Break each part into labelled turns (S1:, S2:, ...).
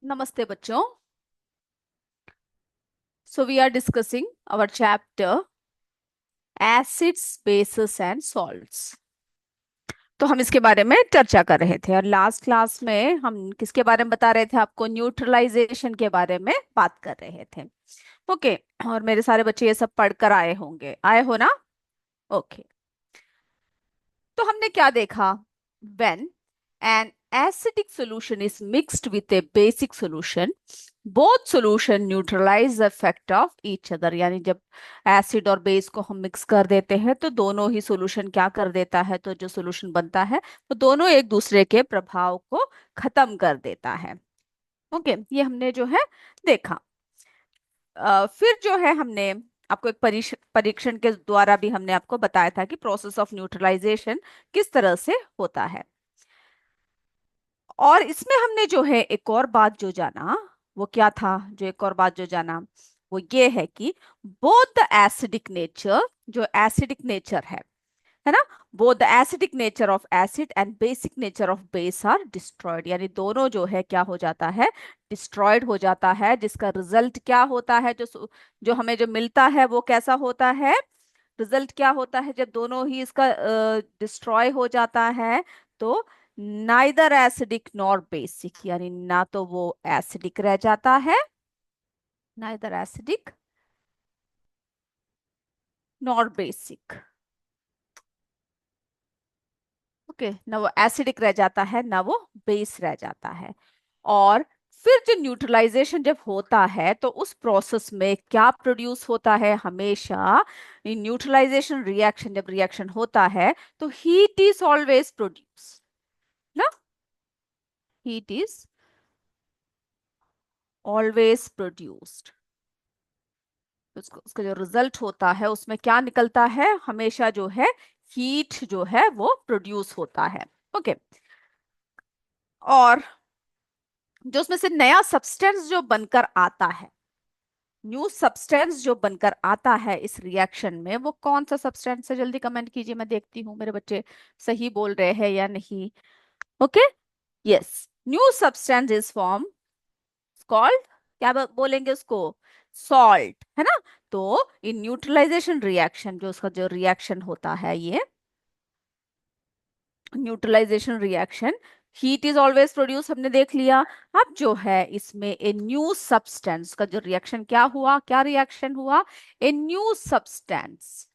S1: Namaste बच्चों. So we are discussing our chapter acids, bases and salts. तो हम इसके बारे में चर्चा कर रहे थे और लास्ट क्लास में हम किसके बारे में बता रहे थे आपको न्यूट्रलाइजेशन के बारे में बात कर रहे थे. ओके. और मेरे सारे बच्चे ये सब पढ़कर आए होंगे, आए हो ना? ओके. तो हमने क्या देखा? When an acidic solution is mixed with a basic solution, both solution neutralize the effect of each other. यानी जब एसिड और बेस को हम मिक्स कर देते हैं तो दोनों ही सॉल्यूशन क्या कर देता है, तो जो सॉल्यूशन बनता है वो दोनों एक दूसरे के प्रभाव को खत्म कर देता है. ओके. ये हमने जो है देखा. फिर जो है हमने आपको एक परीक्षण के द्वारा भी हमने आपको बताया था कि प्रोसेस ऑफ न्यूट्रलाइजेशन किस तरह से होता है. और इसमें हमने जो है एक और बात जो जाना, वो क्या था? जो एक और बात जो जाना वो ये है कि बोथ द एसिडिक नेचर, जो एसिडिक नेचर है ना, both the acidic nature of acid and basic nature of base are destroyed. यानी दोनों जो है क्या हो जाता है? डिस्ट्रॉयड हो जाता है. जिसका रिजल्ट क्या होता है? जो हमें जो मिलता है वो कैसा होता है? रिजल्ट क्या होता है जब दोनों ही इसका डिस्ट्रॉय हो जाता है? तो नाइदर एसिडिक नॉर बेसिक, यानी ना तो वो एसिडिक रह जाता है, neither acidic nor basic. Okay. ना वो एसिडिक रह जाता है ना वो बेस रह जाता है. और फिर जो न्यूट्रलाइजेशन जब होता है तो उस प्रोसेस में क्या प्रोड्यूस होता है? हमेशा न्यूट्रलाइजेशन रिएक्शन, जब रिएक्शन होता है तो हीट इज ऑलवेज प्रोड्यूस ना, हीट इज ऑलवेज प्रोड्यूस्ड. उसका जो रिजल्ट होता है उसमें क्या निकलता है? हमेशा जो है हीट जो है वो प्रोड्यूस होता है. ओके. और जो उसमें से नया सब्सटेंस जो बनकर आता है, न्यू सब्सटेंस जो बनकर आता है इस रिएक्शन में, वो कौन सा सब्सटेंस है? जल्दी कमेंट कीजिए, मैं देखती हूँ मेरे बच्चे सही बोल रहे हैं या नहीं. Okay. Yes. New substance is form called, क्या बोलेंगे उसको? सॉल्ट, है ना? तो इन न्यूट्रलाइजेशन रिएक्शन, जो उसका जो रिएक्शन होता है, ये neutralization reaction, heat is always produce, हमने देख लिया. अब जो है इसमें ए न्यू सब्सटेंस का जो रिएक्शन क्या हुआ, क्या रिएक्शन हुआ? A new substance.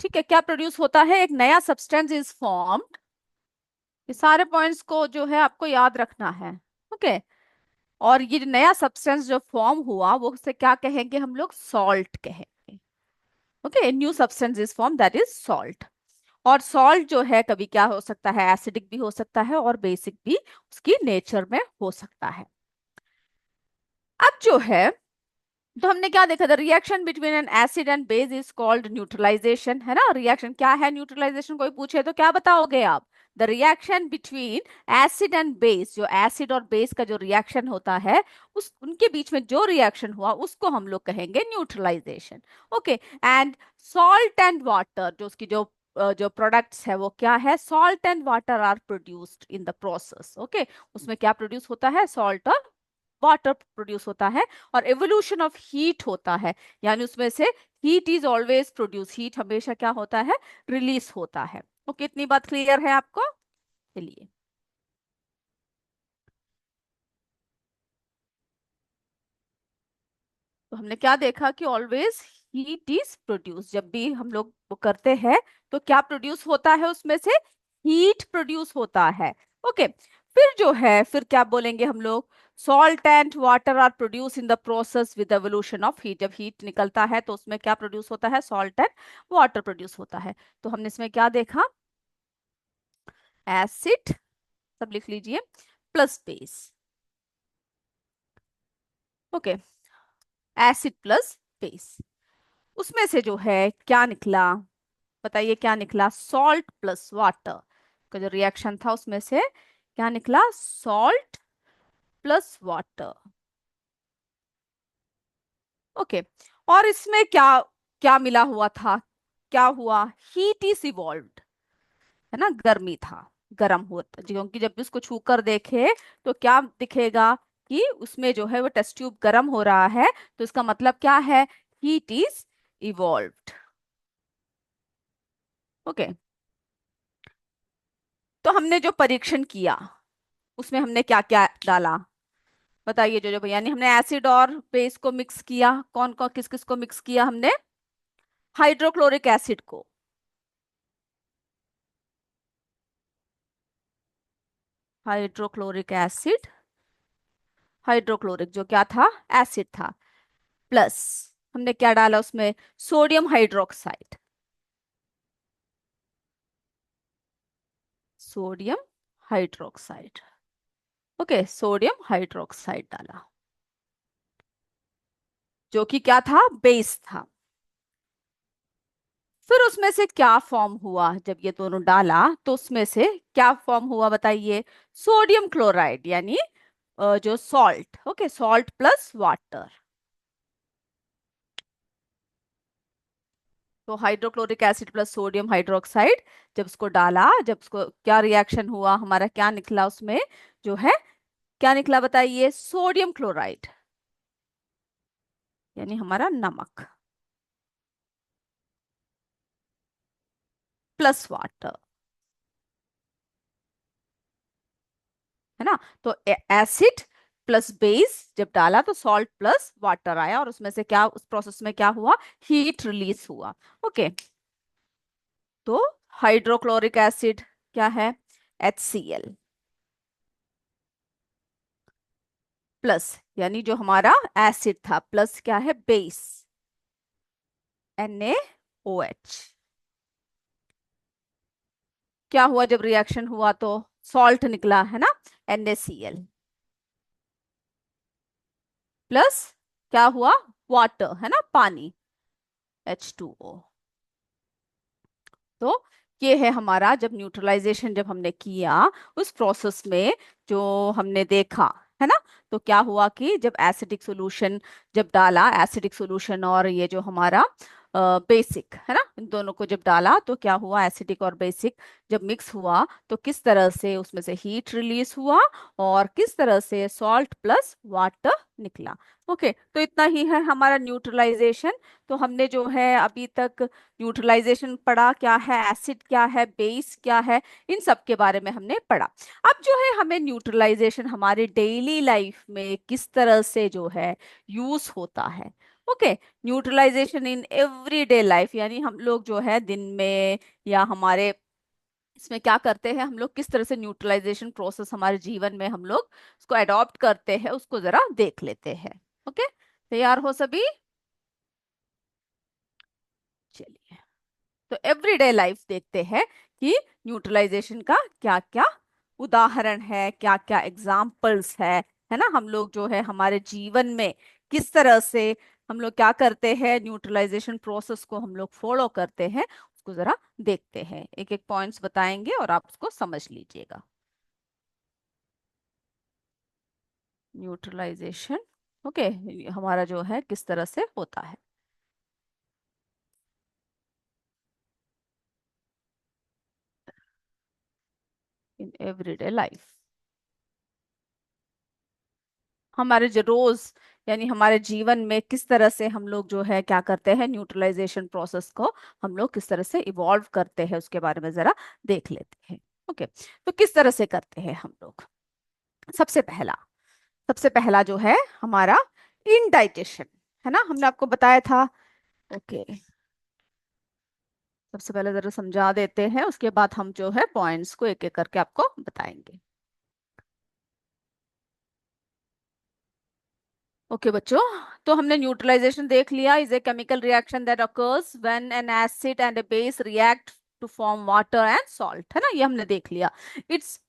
S1: ठीक है. क्या प्रोड्यूस होता है? एक नया सब्सटेंस इज फॉर्म्ड. ये सारे पॉइंट्स को जो है आपको याद रखना है. ओके. और ये जो नया सब्सटेंस जो फॉर्म हुआ वो उसे क्या कहेंगे हम लोग? सॉल्ट कहेंगे. Okay. New substance is form, that is salt. और सॉल्ट जो है कभी क्या हो सकता है? एसिडिक भी हो सकता है और बेसिक भी उसकी नेचर में हो सकता है. अब जो है, तो हमने क्या देखा? The reaction between an acid and base is called neutralization, है ना? रिएक्शन क्या है? न्यूट्रलाइजेशन कोई पूछे तो क्या बताओगे आप? The reaction between acid and base, जो एसिड और बेस का जो रिएक्शन होता है, उस उनके बीच में जो रिएक्शन हुआ उसको हम लोग कहेंगे neutralization. Okay. And salt and water, जो उसकी जो प्रोडक्ट्स है वो क्या है? Salt and water are produced in the process. Okay. उसमें क्या प्रोड्यूस होता है? सॉल्ट और वाटर प्रोड्यूस होता है. और एवोल्यूशन ऑफ हीट होता है, यानी उसमें से heat is always produce, heat हमेशा क्या होता है? रिलीज होता है. ओके. इतनी बात क्लियर है आपको? चलिए. तो हमने क्या देखा कि ऑलवेज हीट इज प्रोड्यूस. जब भी हम लोग वो करते हैं तो क्या प्रोड्यूस होता है? उसमें से हीट प्रोड्यूस होता है. ओके. फिर जो है, फिर क्या बोलेंगे हम लोग? Salt and water are produce in the process with evolution of heat. जब हीट निकलता है तो उसमें क्या प्रोड्यूस होता है? सॉल्ट एंड वाटर प्रोड्यूस होता है. तो हमने इसमें क्या देखा? एसिड, सब लिख लीजिए, plus base. Okay. Acid plus base. उसमें से जो है क्या निकला? बताइए क्या निकला? सॉल्ट प्लस वाटर का जो रिएक्शन था उसमें से क्या निकला? Salt plus water. ओके. और इसमें क्या क्या मिला हुआ था? क्या हुआ? हीट इज इवॉल्व्ड, है ना? गर्मी था. गर्म होता, क्योंकि जब भी उसको छू कर देखे तो क्या दिखेगा कि उसमें जो है वो टेस्ट ट्यूब गर्म हो रहा है। तो इसका मतलब क्या है? Heat is evolved. ओके। तो हमने जो परीक्षण किया उसमें हमने क्या क्या डाला, बताइए जो जो भैया। यानी हमने एसिड और बेस को मिक्स किया। कौन कौन किस किस को मिक्स किया हमने? हाइड्रोक्लोरिक एसिड को। हाइड्रोक्लोरिक एसिड, हाइड्रोक्लोरिक जो क्या था? एसिड था। प्लस हमने क्या डाला उसमें? Sodium hydroxide. Sodium hydroxide. Okay, sodium hydroxide डाला, जो कि क्या था? बेस था। फिर उसमें से क्या फॉर्म हुआ? जब ये दोनों डाला तो उसमें से क्या फॉर्म हुआ बताइए? सोडियम क्लोराइड, यानी जो salt. Okay, salt plus water. तो hydrochloric acid plus sodium hydroxide, जब उसको डाला, जब उसको क्या रिएक्शन हुआ हमारा, क्या निकला उसमें जो है? क्या निकला बताइए? सोडियम क्लोराइड, यानी हमारा नमक, प्लस वाटर। है ना? तो एसिड प्लस बेस जब डाला तो सॉल्ट प्लस वाटर आया, और उसमें से क्या, उस प्रोसेस में क्या हुआ? हीट रिलीज हुआ। ओके। तो हाइड्रोक्लोरिक एसिड क्या है? HCl प्लस, यानी जो हमारा एसिड था, प्लस क्या है? Base, NaOH। क्या हुआ जब रिएक्शन हुआ? तो सॉल्ट निकला, है ना? NaCl प्लस क्या हुआ? वाटर, है ना? पानी, H2O। तो ये है हमारा, जब न्यूट्रलाइजेशन जब हमने किया उस प्रोसेस में जो हमने देखा, है ना? तो क्या हुआ कि जब एसिडिक सॉल्यूशन जब डाला, एसिडिक सॉल्यूशन और ये जो हमारा बेसिक, है ना, इन दोनों को जब डाला तो क्या हुआ? एसिडिक और बेसिक जब मिक्स हुआ तो किस तरह से उसमें से हीट रिलीज हुआ, और किस तरह से सॉल्ट प्लस वाटर निकला। ओके, तो इतना ही है हमारा न्यूट्रलाइजेशन। तो हमने जो है अभी तक न्यूट्रलाइजेशन पढ़ा, क्या है एसिड, क्या है बेस, क्या है, इन सब के बारे में हमने पढ़ा। अब जो है हमें न्यूट्रलाइजेशन हमारे डेली लाइफ में किस तरह से जो है यूज होता है। Okay, neutralization in everyday life, यानी हम लोग जो है दिन में या हमारे इसमें क्या करते हैं, हम लोग किस तरह से न्यूट्रलाइजेशन प्रोसेस हमारे जीवन में हम लोग उसको अडॉप्ट करते हैं, उसको जरा देख लेते हैं। ओके, तैयार हो सभी? चलिए, तो एवरीडे लाइफ देखते हैं कि न्यूट्रलाइजेशन का क्या क्या उदाहरण है, क्या क्या एग्जाम्पल्स है ना? हम लोग जो है हमारे जीवन में किस तरह से हम लोग क्या करते हैं, न्यूट्रलाइजेशन प्रोसेस को हम लोग फॉलो करते हैं, उसको जरा देखते हैं। एक एक पॉइंट्स बताएंगे और आप उसको समझ लीजिएगा। न्यूट्रलाइजेशन, ओके, हमारा जो है किस तरह से होता है इन एवरीडे लाइफ, हमारे जो रोज, यानी हमारे जीवन में किस तरह से हम लोग जो है क्या करते हैं, न्यूट्रलाइजेशन प्रोसेस को हम लोग किस तरह से इवॉल्व करते हैं, उसके बारे में जरा देख लेते हैं। ओके, तो किस तरह से करते हैं हम लोग? सबसे पहला, सबसे पहला जो है हमारा इनडाइजेशन, है ना? हमने आपको बताया था। ओके, सबसे पहले जरा समझा देते हैं, उसके बाद हम जो है पॉइंट्स को एक एक करके आपको बताएंगे। ओके बच्चों, तो हमने न्यूट्रलाइजेशन देख लिया। Is a chemical reaction that occurs when an acid and a base react to form water and salt, है ना? ये हमने देख लिया। It's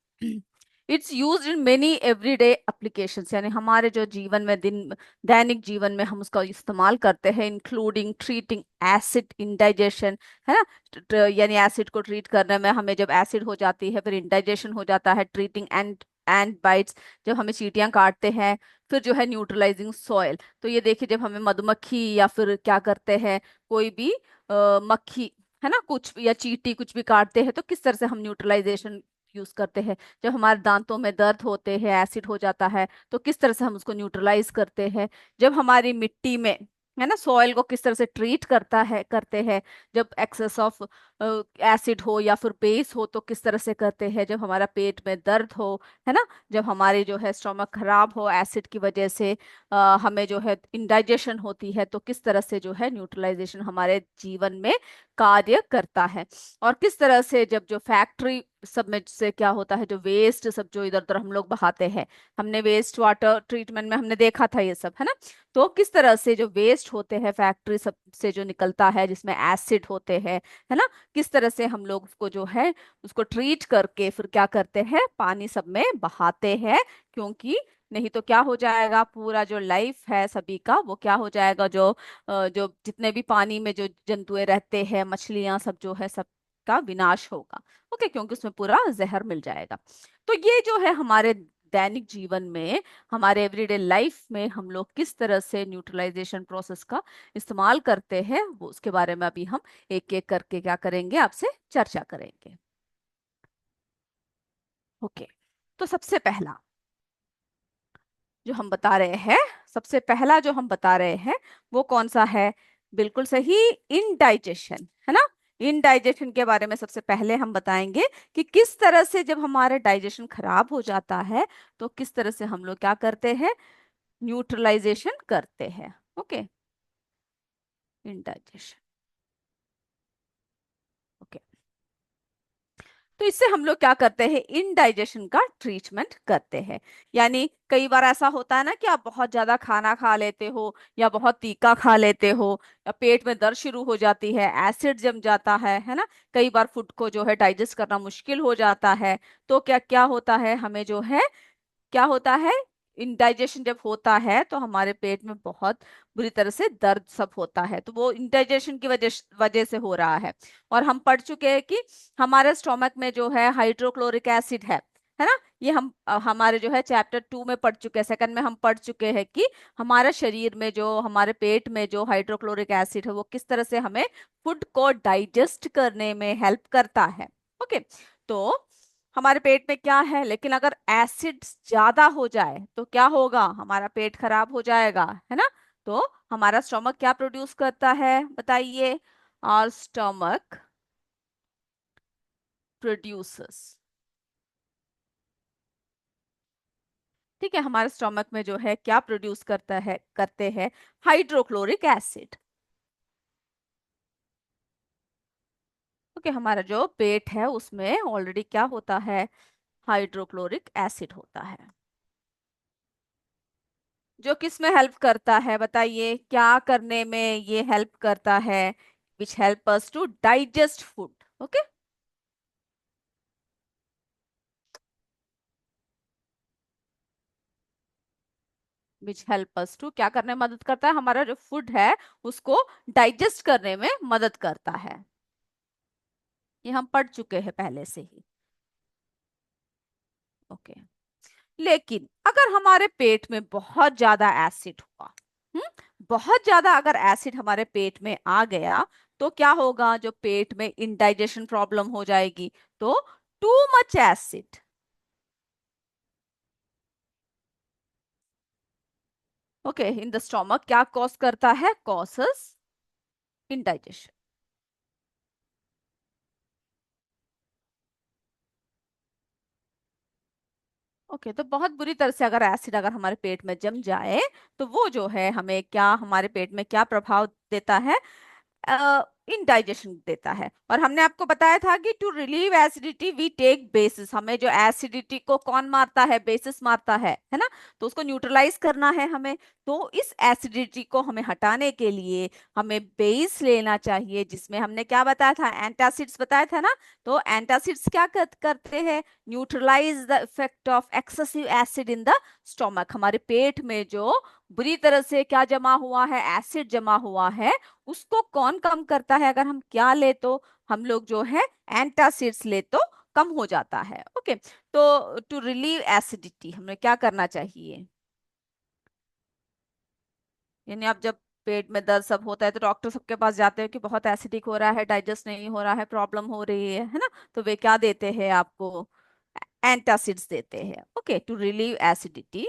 S1: it's used in many everyday applications, यानी हमारे जो जीवन में दैनिक जीवन में हम उसका इस्तेमाल करते हैं, इंक्लूडिंग ट्रीटिंग एसिड इंडाइजेशन, है ना? यानी एसिड को ट्रीट करने में, हमें जब एसिड हो जाती है फिर इंडाइजेशन हो जाता है, ट्रीटिंग एंड बाइट्स, जब हमें चींटियां काटते हैं, फिर जो है न्यूट्रलाइजिंग सॉइल। तो ये देखिए, जब हमें मधुमक्खी या फिर क्या करते हैं कोई भी मक्खी, है ना, कुछ या चींटी कुछ भी काटते हैं तो किस तरह से हम न्यूट्रलाइजेशन यूज करते हैं। जब हमारे दांतों में दर्द होते हैं, एसिड हो जाता है, तो किस तरह से हम उसको न्यूट्रलाइज करते हैं। जब हमारी मिट्टी में, है ना, सॉइल को किस तरह से ट्रीट करते हैं। जब एक्सेस ऑफ एसिड हो या फिर बेस हो तो किस तरह से करते हैं। जब हमारा पेट में दर्द हो, है ना, जब हमारी जो है स्टोमक खराब हो एसिड की वजह से, हमें जो है इंडाइजेशन होती है, तो किस तरह से जो है न्यूट्रलाइजेशन हमारे जीवन में कार्य करता है। और किस तरह से जब जो फैक्ट्री सब में से क्या होता है, जो वेस्ट सब जो इधर उधर हम लोग बहाते हैं, हमने वेस्ट वाटर ट्रीटमेंट में हमने देखा था ये सब, है ना। तो किस तरह से जो वेस्ट होते हैं फैक्ट्री सब से जो निकलता है, जिसमें एसिड होते हैं, है ना, किस तरह से हम लोग उसको जो है उसको ट्रीट करके फिर क्या करते हैं, पानी सब में बहाते हैं। क्योंकि नहीं तो क्या हो जाएगा, पूरा जो लाइफ है सभी का वो क्या हो जाएगा, जो जितने भी पानी में जो जंतुएं रहते हैं, मछलियां सब जो है, सब का विनाश होगा। ओके, क्योंकि उसमें पूरा जहर मिल जाएगा। तो ये जो है हमारे दैनिक जीवन में, हमारे एवरीडे लाइफ में हम लोग किस तरह से न्यूट्रलाइजेशन प्रोसेस का इस्तेमाल करते हैं, वो उसके बारे में अभी हम एक एक करके क्या करेंगे, आपसे चर्चा करेंगे। ओके, तो सबसे पहला जो हम बता रहे हैं, सबसे पहला जो हम बता रहे हैं वो कौन सा है, बिल्कुल सही, इनडाइजेशन, है ना। इनडाइजेशन के बारे में सबसे पहले हम बताएंगे कि किस तरह से जब हमारा डाइजेशन खराब हो जाता है तो किस तरह से हम लोग क्या करते हैं, न्यूट्रलाइजेशन करते हैं। Okay, indigestion. ओके, तो इससे हम लोग क्या करते हैं, इनडाइजेशन का ट्रीटमेंट करते हैं। यानी कई बार ऐसा होता है ना कि आप बहुत ज्यादा खाना खा लेते हो या बहुत तीखा खा लेते हो, या पेट में दर्द शुरू हो जाती है, एसिड जम जाता है ना। कई बार फूड को जो है डाइजेस्ट करना मुश्किल हो जाता है। तो क्या क्या होता है, हमें जो है क्या होता है, इंडाइजेशन जब होता है तो हमारे पेट में बहुत बुरी तरह से दर्द सब होता है, तो वो इंडाइजेशन की वजह से हो रहा है। और हम पढ़ चुके हैं कि हमारे स्टोमक में जो है हाइड्रोक्लोरिक एसिड है ना। ये हम हमारे जो है चैप्टर 2 में पढ़ चुके हैं, सेकंड में हम पढ़ चुके हैं कि हमारे शरीर में जो, हमारे पेट में जो हाइड्रोक्लोरिक एसिड है वो किस तरह से हमें फूड को डाइजेस्ट करने में हेल्प करता है। ओके, तो हमारे पेट में क्या है, लेकिन अगर एसिड ज्यादा हो जाए तो क्या होगा, हमारा पेट खराब हो जाएगा, है ना। तो हमारा स्टमक क्या प्रोड्यूस करता है, बताइए। और स्टमक प्रोड्यूसेस, ठीक है, हमारे स्टमक में जो है क्या प्रोड्यूस करते हैं, हाइड्रोक्लोरिक एसिड। ओके, हमारा जो पेट है उसमें ऑलरेडी क्या होता है, हाइड्रोक्लोरिक एसिड होता है, जो किस में हेल्प करता है, बताइए, क्या करने में ये हेल्प करता है, which help us to digest food. Okay, which help us to क्या करने में मदद करता है, हमारा जो फूड है उसको डाइजेस्ट करने में मदद करता है। ये हम पढ़ चुके हैं पहले से ही। ओके, लेकिन अगर हमारे पेट में बहुत ज्यादा एसिड हुआ, बहुत ज्यादा अगर एसिड हमारे पेट में आ गया तो क्या होगा, जो पेट में इंडाइजेशन प्रॉब्लम हो जाएगी। तो too much acid, okay, in the stomach क्या कॉज करता है, कॉसेस इंडाइजेशन। ओके, तो बहुत बुरी तरह से अगर एसिड अगर हमारे पेट में जम जाए तो वो जो है हमें क्या, हमारे पेट में क्या प्रभाव देता है, इनडाइजेशन देता है। और हमने आपको बताया था कि to relieve acidity we take bases, हमें जो एसिडिटी को कौन मारता है, बेसिस मारता है ना। तो उसको न्यूट्रलाइज करना है हमें। तो इस एसिडिटी को हमें हटाने के लिए हमें बेस लेना चाहिए, जिसमें हमने क्या बताया था, एंटासिड्स बताया था ना। तो एंटासिड्स क्या करते हैं, neutralize the effect of excessive acid in the stomach. हमारे पेट में जो बुरी तरह से क्या जमा हुआ है, एसिड जमा हुआ है, उसको कौन कम करता है, अगर हम क्या ले तो हम लोग जो है एंटासिड्स ले तो कम हो जाता है। ओके, तो टू रिलीव एसिडिटी हमें क्या करना चाहिए, यानी आप जब पेट में दर्द सब होता है तो डॉक्टर सबके पास जाते हो कि बहुत एसिडिक हो रहा है, डाइजेस्ट नहीं हो रहा है, प्रॉब्लम हो रही है ना। तो वे क्या देते हैं आपको, एंटासिड्स देते हैं। ओके, टू रिलीव एसिडिटी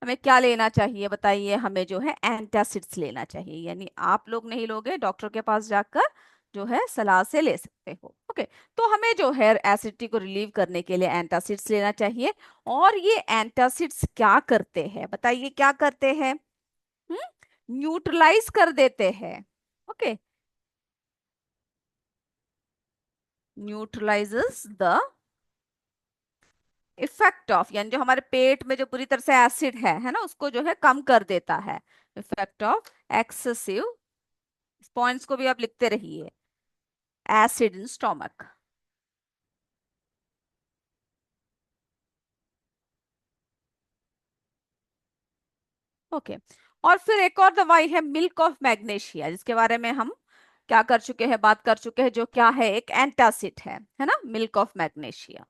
S1: हमें क्या लेना चाहिए बताइए, हमें जो है एंटासिड्स लेना चाहिए, यानी आप लोग नहीं लोगे, डॉक्टर के पास जाकर जो है सलाह से ले सकते हो। ओके, तो हमें जो है एसिडिटी को रिलीव करने के लिए एंटासिड्स लेना चाहिए। और ये एंटासिड्स क्या करते हैं बताइए, क्या करते हैं? न्यूट्रलाइज कर देते हैं। Okay, neutralises the effect of, यानी जो हमारे पेट में जो पूरी तरह से एसिड है ना, उसको जो है कम कर देता है। इफेक्ट ऑफ एक्सेसिव, पॉइंट्स को भी आप लिखते रहिए, एसिड इन स्टोमक। ओके, और फिर एक और दवाई है मिल्क ऑफ मैग्नेशिया, जिसके बारे में हम क्या कर चुके हैं, बात कर चुके हैं, जो क्या है, एक एंटासिड है ना, मिल्क ऑफ मैग्नेशिया।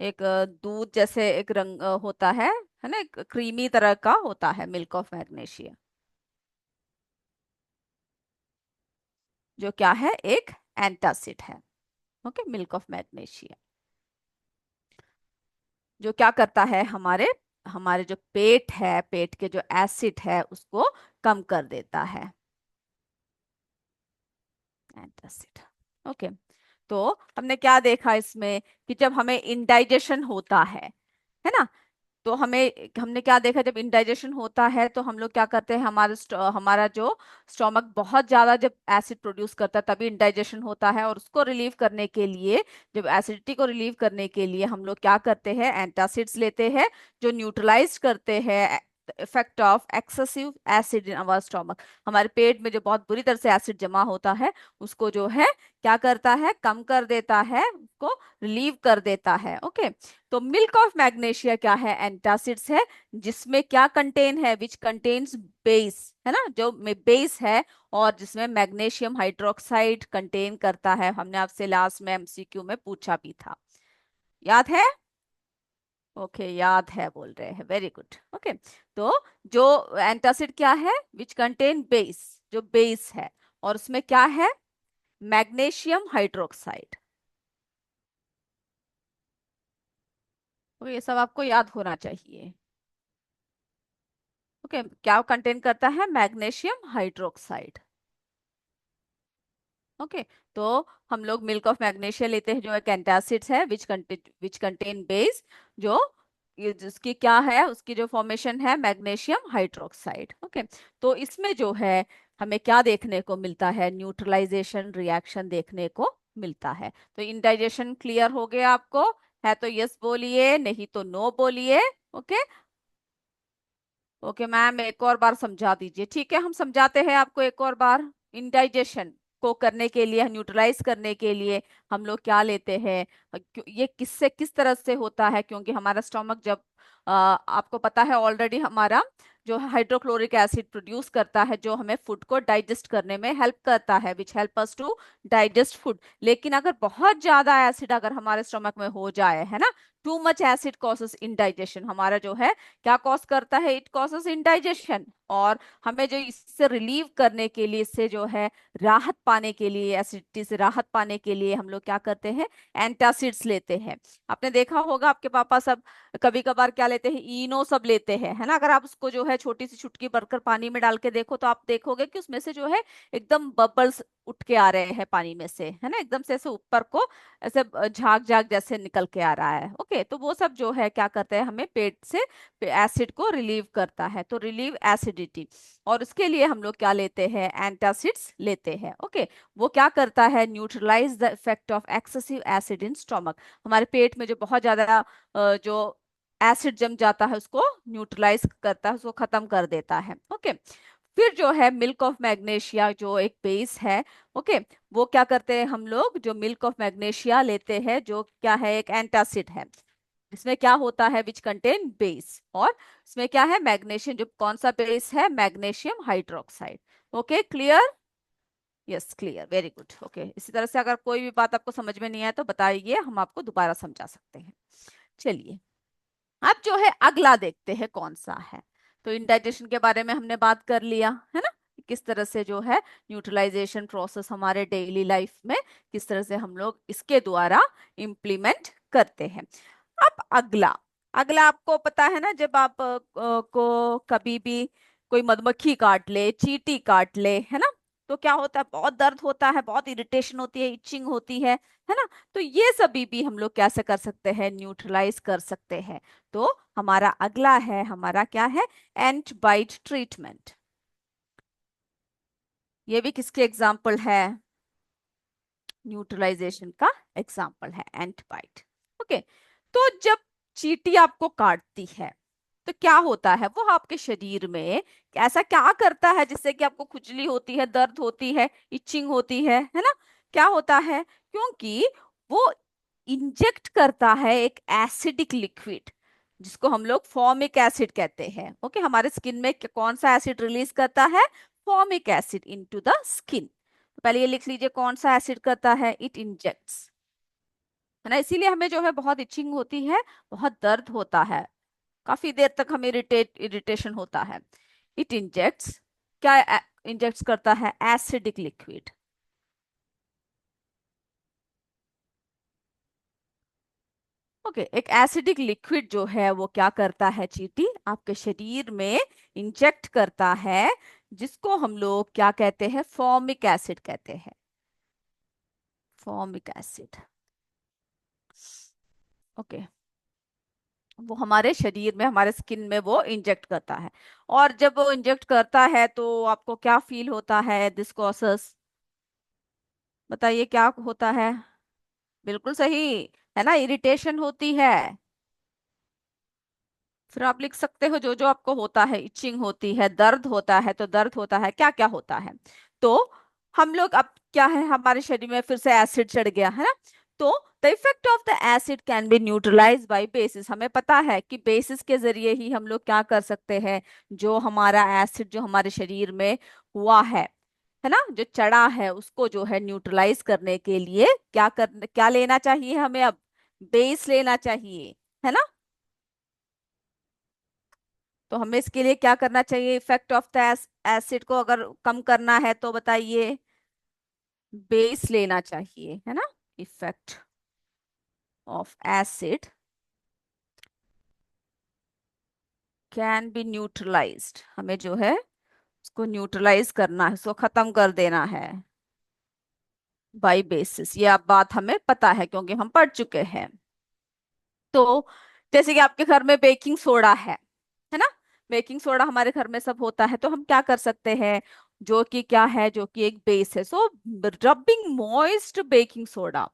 S1: एक दूध जैसे एक रंग होता है ना, एक क्रीमी तरह का होता है मिल्क ऑफ मैग्नेशिया, जो क्या है, एक एंटासिड है। ओके, मिल्क ऑफ मैग्नेशिया जो क्या करता है, हमारे हमारे जो पेट है, पेट के जो एसिड है उसको कम कर देता है, एंटासिड। ओके, तो हमने क्या देखा इसमें कि जब हमें इंडाइजेशन होता है ना, तो हमने क्या देखा, जब इंडाइजेशन होता है तो हम लोग क्या करते हैं, हमारा जो स्टोमक बहुत ज्यादा जब एसिड प्रोड्यूस करता है तभी इंडाइजेशन होता है, और उसको रिलीव करने के लिए, जब एसिडिटी को रिलीव करने के लिए हम लोग क्या करते हैं, एंटासिड्स लेते हैं, जो न्यूट्रलाइज करते हैं effect of excessive acid in our stomach. हमारे पेट में जो बहुत बुरी तरह से एसिड जमा होता है उसको जो है क्या करता है, कम कर देता है, उसको रिलीव कर देता है। ओके, तो मिल्क ऑफ मैग्नेशिया क्या है, एंटासिड्स है, जिसमें क्या कंटेन है, विच कंटेन्स बेस, है ना, जो बेस है, और जिसमें मैग्नीशियम हाइड्रोक्साइड कंटेन करता है। हमने आपसे लास्ट में एमसीक्यू में पूछा भी था, याद है? ओके, याद है बोल रहे हैं, वेरी गुड। ओके, तो जो एंटासिड क्या है, विच कंटेन बेस, जो बेस है, और उसमें क्या है, मैग्नीशियम हाइड्रोक्साइड। तो ये सब आपको याद होना चाहिए। ओके, क्या कंटेन करता है, मैग्नीशियम हाइड्रोक्साइड। ओके, तो हम लोग मिल्क ऑफ मैग्नीशिया लेते हैं, जो एक एंटासिड्स है, विच कंटेन बेस, जो जिसकी क्या है, उसकी जो फॉर्मेशन है, मैग्नीशियम हाइड्रोक्साइड। ओके, तो इसमें जो है हमें क्या देखने को मिलता है, न्यूट्रलाइजेशन रिएक्शन देखने को मिलता है। तो इंडाइजेशन क्लियर हो गया आपको? है तो यस बोलिए, नहीं तो नो बोलिए। ओके, ओके मैम, एक और बार समझा दीजिए। ठीक है, हम समझाते हैं आपको एक और बार। इंडाइजेशन को करने के लिए, न्यूट्रलाइज करने के लिए हम लोग क्या लेते हैं, ये किससे किस तरह से होता है, क्योंकि हमारा स्टोमक जब आपको पता है ऑलरेडी, हमारा जो हाइड्रोक्लोरिक एसिड प्रोड्यूस करता है, जो हमें फूड को डाइजेस्ट करने में हेल्प करता है, which help us to digest food. लेकिन अगर बहुत ज्यादा एसिड अगर हमारे स्टोमक में हो जाए, है ना, too much acid causes indigestion, हमारा जो है क्या कॉज करता है, इट कॉजेस इंडाइजेशन। और हमें जो इससे रिलीव करने के लिए, इससे जो है राहत पाने के लिए, एसिडिटी से राहत पाने के लिए हम लोग क्या करते हैं, एंटासिड्स लेते हैं। आपने देखा होगा आपके पापा सब कभी कभार क्या लेते हैं, इनो सब लेते हैं, है ना। अगर आप उसको जो है छोटी सी चुटकी भरकर पानी में डाल के देखो, तो आप देखोगे कि उसमें से जो है एकदम बबल्स उठ के आ रहे हैं पानी में से, है ना, एकदम से ऐसे ऊपर को ऐसे झाग झाग जैसे निकल के आ रहा है। ओके, तो वो सब जो है क्या करते हैं, हमें पेट से एसिड को रिलीव करता है, तो रिलीव एसिडिटी। और उसके लिए हम लोग क्या लेते हैं, एंटासिड्स लेते हैं। ओके, वो क्या करता है, neutralize the effect of excessive acid in stomach. हमारे पेट में जो बहुत ज्यादा जो एसिड जम जाता है उसको न्यूट्रलाइज करता है, उसको खत्म कर देता है। ओके, फिर जो है मिल्क ऑफ मैग्नेशिया जो एक बेस है। ओके, वो क्या करते हैं, हम लोग जो मिल्क ऑफ मैग्नेशिया लेते हैं, जो क्या है, एक एंटासिड है, इसमें क्या होता है, विच कंटेन बेस, और इसमें क्या है, मैग्नीशियम, जो कौन सा बेस है, magnesium hydroxide. Okay, clear? Yes, clear, very good. Okay, इसी तरह से अगर कोई भी बात आपको समझ में नहीं आए तो बताइए, हम आपको दोबारा समझा सकते हैं। चलिए, अब जो है अगला देखते हैं कौन सा है। तो इंडाइजेशन के बारे में हमने बात कर लिया, है ना, किस तरह से जो है न्यूट्रलाइजेशन प्रोसेस हमारे डेली लाइफ में किस तरह से हम लोग इसके द्वारा इम्प्लीमेंट करते हैं। अब अगला अगला आपको पता है ना, जब आप को कभी भी कोई मधुमक्खी काट ले, चींटी काट ले, है ना, तो क्या होता है, बहुत दर्द होता है, बहुत इरिटेशन होती है, इचिंग होती है ना। तो ये सभी भी हम लोग कैसे कर सकते हैं, न्यूट्रलाइज कर सकते हैं। तो हमारा अगला है, हमारा क्या है, एंट बाइट ट्रीटमेंट। ये भी किसके एग्जाम्पल है, न्यूट्रलाइजेशन का एग्जाम्पल है एंट बाइट। ओके, तो जब चींटी आपको काटती है तो क्या होता है, वो आपके शरीर में ऐसा क्या करता है जिससे कि आपको खुजली होती है, दर्द होती है, इचिंग होती है ना। क्या होता है, क्योंकि वो इंजेक्ट करता है एक एसिडिक लिक्विड जिसको हम लोग फॉर्मिक एसिड कहते हैं। ओके, हमारे स्किन में कौन सा एसिड रिलीज करता है, formic acid into the skin. पहले ये लिख लीजिए, कौन सा एसिड करता है, इट इंजेक्ट्स, है ना। इसीलिए हमें जो है बहुत इचिंग होती है, बहुत दर्द होता है, काफी देर तक हमें इरिटेशन होता है। इट इंजेक्ट्स, क्या इंजेक्ट्स करता है, एसिडिक लिक्विड। ओके, एक एसिडिक लिक्विड जो है वो क्या करता है, चींटी आपके शरीर में इंजेक्ट करता है, जिसको हम लोग क्या कहते हैं, फॉर्मिक एसिड कहते हैं, फॉर्मिक एसिड। ओके, वो हमारे शरीर में, हमारे स्किन में वो इंजेक्ट करता है। और जब वो इंजेक्ट करता है तो आपको क्या फील होता है, दिस कॉसेस, बताइए क्या होता है, बिल्कुल सही, है ना, इरिटेशन होती है। फिर आप लिख सकते हो जो जो आपको होता है, इचिंग होती है, दर्द होता है, तो दर्द होता है, क्या क्या होता है। तो हम लोग अब क्या है, हमारे शरीर में फिर से एसिड चढ़ गया है ना। तो the effect of the acid can be neutralize by bases. हमें पता है कि बेसिस के जरिए ही हम लोग क्या कर सकते हैं, जो हमारा एसिड जो हमारे शरीर में हुआ है ना, जो चढ़ा है, उसको जो है न्यूट्रलाइज करने के लिए क्या लेना चाहिए हमें अब, बेस लेना चाहिए, है ना। तो हमें इसके लिए क्या करना चाहिए, इफेक्ट ऑफ द एसिड को अगर कम करना है तो बताइए, बेस लेना चाहिए, है ना। Effect of acid can be neutralised, हमें जो है उसको न्यूट्रलाइज करना है, उसको खत्म कर देना है बाय बेसिस। ये अब बात हमें पता है क्योंकि हम पढ़ चुके हैं। तो जैसे कि आपके घर में बेकिंग सोडा है ना, बेकिंग सोडा हमारे घर में सब होता है, तो हम क्या कर सकते हैं, जो कि क्या है, जो कि एक बेस है, so rubbing moist baking soda.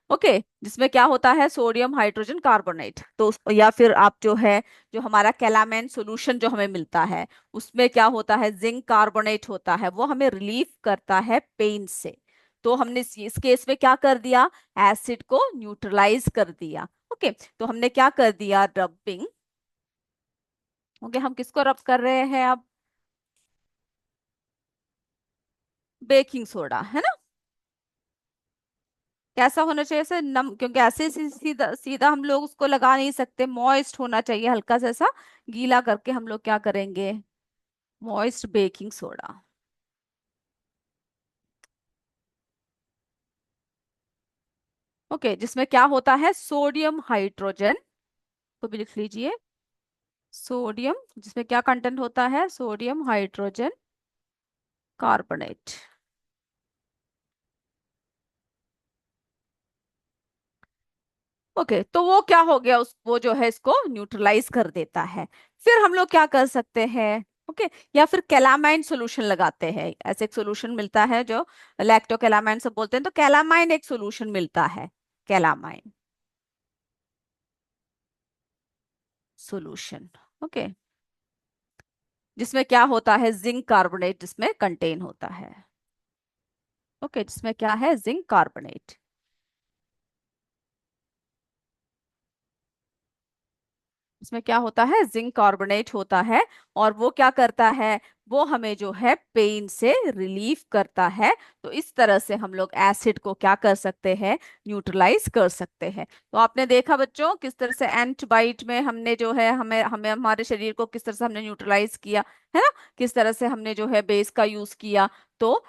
S1: Okay, जिसमें क्या होता है, सोडियम हाइड्रोजन कार्बोनेट। तो या फिर आप जो है, जो हमारा कैलामेन सॉल्यूशन जो हमें मिलता है, उसमें क्या होता है, जिंक कार्बोनेट होता है, वो हमें रिलीफ करता है पेन से। तो हमने इस केस में क्या कर दिया, एसिड को न्यूट्रलाइज कर दिया। ओके, तो हमने क्या कर दिया, रबिंग। ओके, हम किसको रब कर रहे हैं अब, बेकिंग सोडा, है ना। कैसा होना चाहिए, ऐसे नम, क्योंकि ऐसे सीधा सीधा हम लोग उसको लगा नहीं सकते, मॉइस्ट होना चाहिए, हल्का सा ऐसा गीला करके हम लोग क्या करेंगे, मॉइस्ट बेकिंग सोडा। ओके, जिसमें क्या होता है, सोडियम हाइड्रोजन, को भी लिख लीजिए, सोडियम, जिसमें क्या कंटेंट होता है, सोडियम हाइड्रोजन कार्बोनेट। ओके, तो वो क्या हो गया, उस वो जो है इसको न्यूट्रलाइज कर देता है। फिर हम लोग क्या कर सकते हैं, ओके, या फिर कैलामाइन सोल्यूशन लगाते हैं। ऐसे एक सोल्यूशन मिलता है जो लैक्टो कैलामाइन सब बोलते हैं, तो कैलामाइन एक सोल्यूशन मिलता है, कैलामाइन सोल्यूशन। ओके, जिसमें क्या होता है, जिंक कार्बोनेट जिसमें कंटेन होता है। ओके, जिसमें क्या है, जिंक कार्बोनेट। इसमें क्या होता है, जिंक कार्बोनेट होता है, और वो क्या करता है, वो हमें जो है पेन से रिलीफ करता है। तो इस तरह से हम लोग एसिड को क्या कर सकते हैं, न्यूट्रलाइज कर सकते हैं। तो आपने देखा बच्चों किस तरह से एंटीबाइट में हमने जो है हमें हमें हमारे शरीर को किस तरह से हमने न्यूट्रलाइज किया, है ना, किस तरह से हमने जो है बेस का यूज किया। तो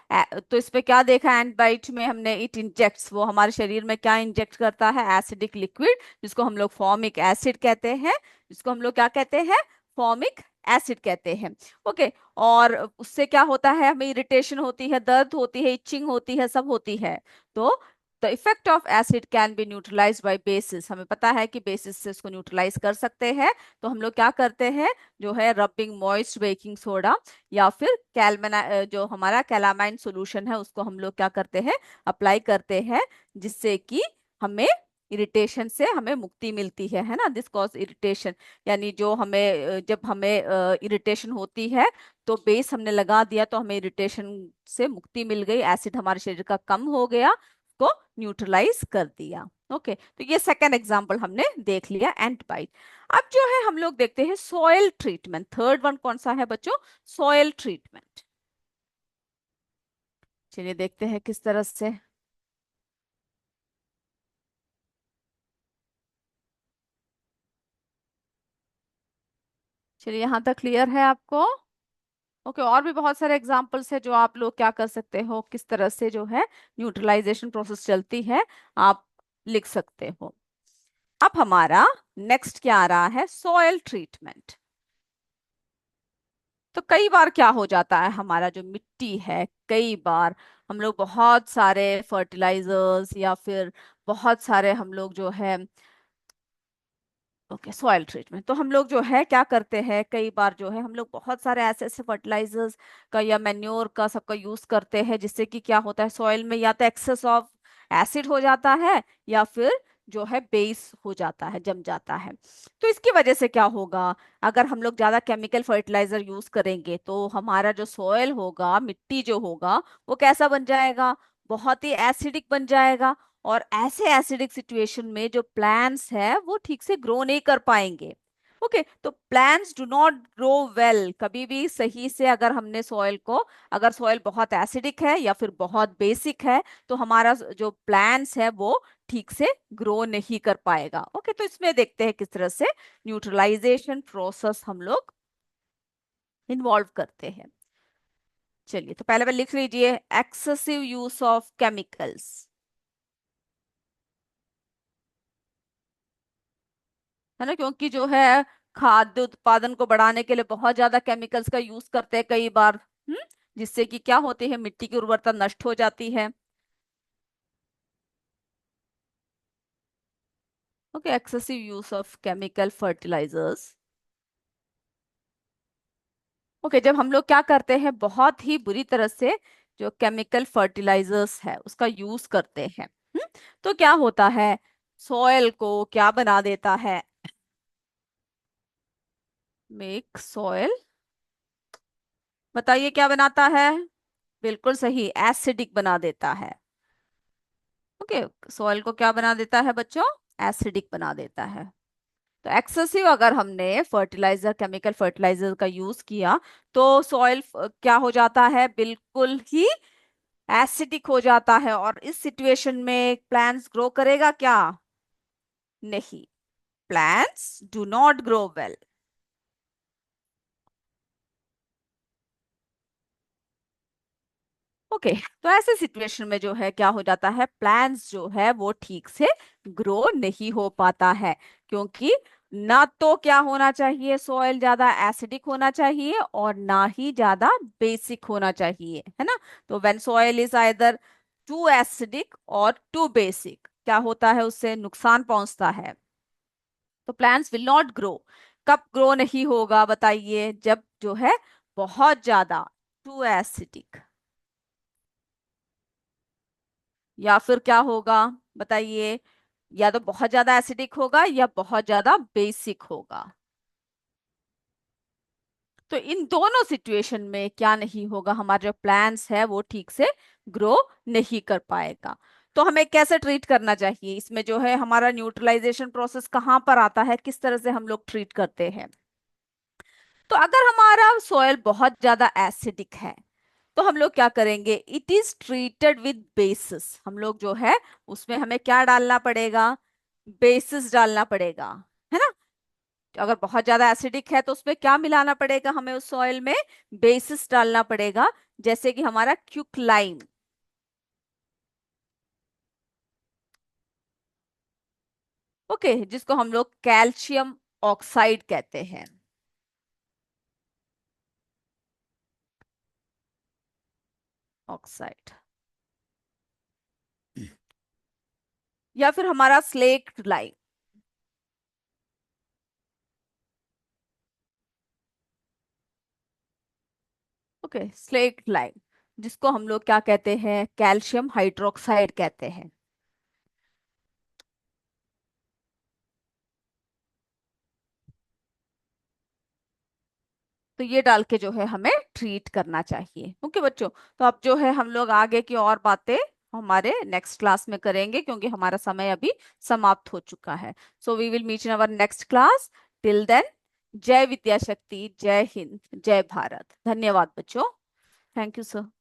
S1: तो इस पे क्या देखा, एंटीबाइट में हमने इट इंजेक्ट्स, वो हमारे शरीर में क्या इंजेक्ट करता है, एसिडिक लिक्विड, जिसको हम लोग फॉर्मिक एसिड कहते हैं, जिसको हम लोग क्या कहते हैं, फॉर्मिक एसिड कहते हैं। ओके। और उससे क्या होता है, हमें इरिटेशन होती है, दर्द होती है, इचिंग होती है, सब होती है। तो the effect of acid can be neutralized by bases, हमें पता है कि बेसिस से इसको न्यूट्रलाइज कर सकते हैं। तो हम लोग क्या करते हैं, जो है रबिंग मॉइस्ट बेकिंग सोडा या फिर कैलमेना, जो हमारा कैलामाइन सॉल्यूशन है, उसको हम लोग क्या करते हैं, अप्लाई करते हैं, जिससे कि हमें इरिटेशन से हमें मुक्ति मिलती है ना, दिस कॉज इरिटेशन। यानी जो हमें जब हमें इरिटेशन होती है, तो बेस हमने लगा दिया तो हमें इरिटेशन से मुक्ति मिल गई, एसिड हमारे शरीर का कम हो गया, को न्यूट्रलाइज कर दिया। ओके, तो ये सेकेंड एग्जांपल हमने देख लिया एंटीबाइट। अब जो है हम लोग देखते हैं सॉइल ट्रीटमेंट, थर्ड वन कौन सा है बच्चों, सॉइल ट्रीटमेंट। चलिए देखते हैं किस तरह से। चलिए यहाँ तक क्लियर है आपको। ओके, और भी बहुत सारे एग्जांपल्स है जो आप लोग क्या कर सकते हो, किस तरह से जो है न्यूट्रलाइजेशन प्रोसेस चलती है, आप लिख सकते हो। अब हमारा नेक्स्ट क्या आ रहा है, सॉइल ट्रीटमेंट। तो कई बार क्या हो जाता है, हमारा जो मिट्टी है, कई बार हम लोग बहुत सारे फर्टिलाइजर्स या फिर बहुत सारे हम लोग जो है, ओके, सॉइल ट्रीटमेंट, तो हम लोग जो है क्या करते हैं, कई बार जो है हम लोग बहुत सारे ऐसे ऐसे फर्टिलाइजर्स का या मैन्योर का सबका यूज करते हैं, जिससे कि क्या होता है, सॉइल में या तो एक्सेस ऑफ एसिड हो जाता है या फिर जो है बेस हो जाता है, जम जाता है। तो इसकी वजह से क्या होगा, अगर हम लोग ज्यादा केमिकल फर्टिलाइजर यूज करेंगे, तो हमारा जो सॉइल होगा, मिट्टी जो होगा, वो कैसा बन जाएगा, बहुत ही एसिडिक बन जाएगा। और ऐसे एसिडिक सिचुएशन में जो प्लांट्स है वो ठीक से ग्रो नहीं कर पाएंगे। ओके, तो plants do not grow well कभी भी सही से, अगर हमने सॉइल को, अगर सॉइल बहुत एसिडिक है या फिर बहुत बेसिक है, तो हमारा जो प्लांट्स है वो ठीक से ग्रो नहीं कर पाएगा। ओके, तो इसमें देखते हैं किस तरह से न्यूट्रलाइजेशन प्रोसेस हम लोग इन्वॉल्व करते हैं। चलिए, तो पहले लिख लीजिए, एक्सेसिव यूज ऑफ केमिकल्स, है ना, क्योंकि जो है खाद्य उत्पादन को बढ़ाने के लिए बहुत ज्यादा केमिकल्स का यूज करते हैं कई बार। हम्म, जिससे कि क्या होती है, मिट्टी की उर्वरता नष्ट हो जाती है। Okay, excessive use of chemical fertilizers. Okay, जब हम लोग क्या करते हैं, बहुत ही बुरी तरह से जो केमिकल फर्टिलाइजर्स है उसका यूज करते हैं, तो क्या होता है, सॉइल को क्या बना देता है, मेक सॉइल, बताइए क्या बनाता है, बिल्कुल सही, एसिडिक बना देता है। ओके, सॉइल को क्या बना देता है बच्चों, एसिडिक बना देता है। तो एक्सेसिव अगर हमने फर्टिलाइजर, केमिकल फर्टिलाइजर का यूज किया, तो सॉइल क्या हो जाता है, बिल्कुल ही एसिडिक हो जाता है। और इस सिचुएशन में प्लांट्स ग्रो करेगा क्या, नहीं, plants do not grow well. Okay, तो ऐसे सिचुएशन में जो है क्या हो जाता है, प्लांट्स जो है वो ठीक से ग्रो नहीं हो पाता है, क्योंकि ना तो क्या होना चाहिए, सॉइल ज्यादा एसिडिक होना चाहिए और ना ही ज्यादा बेसिक होना चाहिए, है ना। तो when soil is either too acidic और टू बेसिक, क्या होता है, उससे नुकसान पहुंचता है। तो प्लांट्स विल नॉट ग्रो। कब ग्रो नहीं होगा बताइए, जब जो है बहुत ज्यादा टू एसिडिक, या फिर क्या होगा बताइए, या तो बहुत ज्यादा एसिडिक होगा या बहुत ज्यादा बेसिक होगा। तो इन दोनों सिचुएशन में क्या नहीं होगा, हमारे जो प्लांट्स है वो ठीक से ग्रो नहीं कर पाएगा। तो हमें कैसे ट्रीट करना चाहिए, इसमें जो है हमारा न्यूट्रलाइजेशन प्रोसेस कहाँ पर आता है, किस तरह से हम लोग ट्रीट करते हैं। तो अगर हमारा सॉइल बहुत ज्यादा एसिडिक है तो हम लोग क्या करेंगे, it is treated with basis. हम लोग जो है उसमें हमें क्या डालना पड़ेगा, बेसिस डालना पड़ेगा, है ना। अगर बहुत ज्यादा एसिडिक है तो उसमें क्या मिलाना पड़ेगा हमें, उस सॉइल में बेसिस डालना पड़ेगा, जैसे कि हमारा क्विकलाइम। ओके, जिसको हम लोग कैल्शियम ऑक्साइड कहते हैं। ऑक्साइड, या फिर हमारा slaked lime. Okay, slaked lime, जिसको हम लोग क्या कहते हैं, कैल्शियम हाइड्रोक्साइड कहते हैं। तो ये डाल के जो है हमें ट्रीट करना चाहिए। ओके बच्चों, तो अब जो है हम लोग आगे की और बातें हमारे नेक्स्ट क्लास में करेंगे, क्योंकि हमारा समय अभी समाप्त हो चुका है। So we will meet in our next class. Till then, जय विद्या शक्ति, जय हिंद, जय भारत। धन्यवाद बच्चों। Thank you sir.